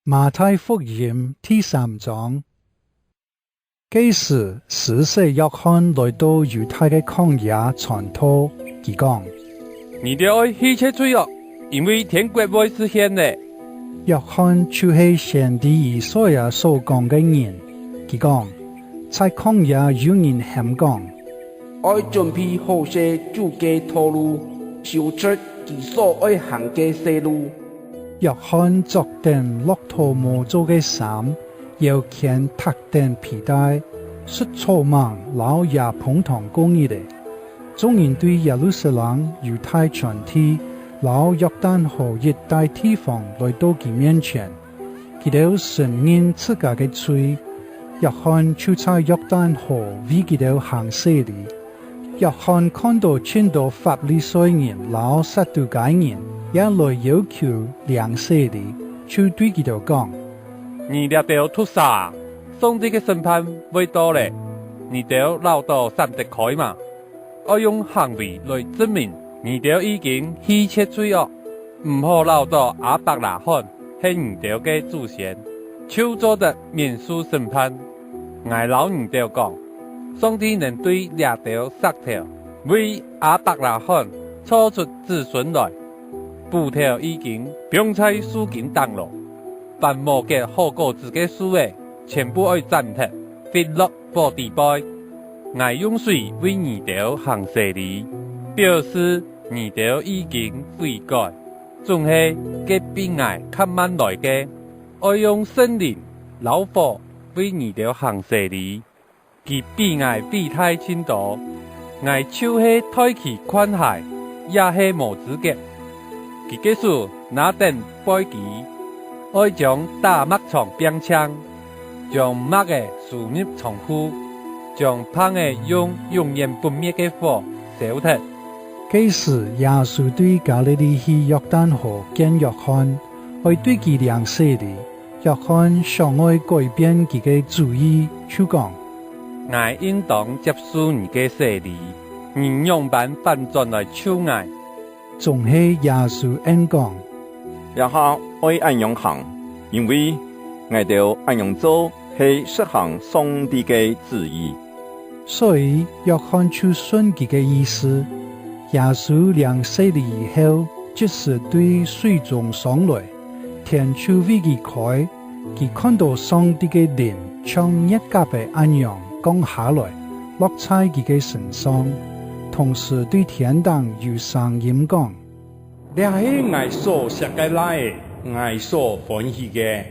馬太福音第3章，這時施洗約翰來到猶太的曠野傳道，佢講：你哋愛希切罪惡，因為天國會實現的。約翰就是先知以賽亞所講的人，佢講：在曠野有人喊講，愛準備好些主嘅道路，修出其所愛行嘅西路。約翰着定駱駝毛做嘅衫，腰間套定皮帶，率草莽老也捧堂公義的。眾人對耶路撒冷猶太全體老約旦河一帶地方來到佢面前，佢哋承認自家嘅罪。約翰就在約旦河為佢哋行洗禮。約翰看到許多法利賽人老撒都該人也來要求涼洗禮，就對佢哋講：你哋要屠殺，上帝嘅審判會到咧，你哋要留到三隻開嘛。我用行為來證明你哋已經希切罪惡，唔好留到亞伯拉罕係你哋嘅祖先，就做得免受審判。我老你哋講，上帝能對兩條石頭為亞伯拉罕錯出子孫來，布條已經並在樹根當落，凡無結好果子嘅樹誒，全部要斬斷，跌落破地敗。我用水為你哋行洗禮，表示你哋已經悔改，仲係嘅比我較慢來嘅，我用聖靈老火為你哋行洗禮，佢比我比太清多，我就是太其寬海，也是無資格。佢結束拿定背旗，愛將大麥床並槍，將麥嘅輸入倉庫，將香嘅用永遠不滅嘅火燒脫。這時耶穌對加利利去約旦河見約翰，愛對佢涼洗禮。約翰想愛改變佢嘅主意，就講：我應當接受你嘅洗禮，你用辦反轉來求我。總係耶穌應講：也下愛按樣行，因為我哋按樣做係實行上帝嘅旨意。所以約翰就順佢嘅意思。耶穌涼洗禮以後，就是對水中上來，天就為佢開，佢看到上帝嘅靈像一架嘅按樣降下來，落在佢嘅身上，同時對天堂有聲音講：這是我所設計來的，我所歡喜嘅。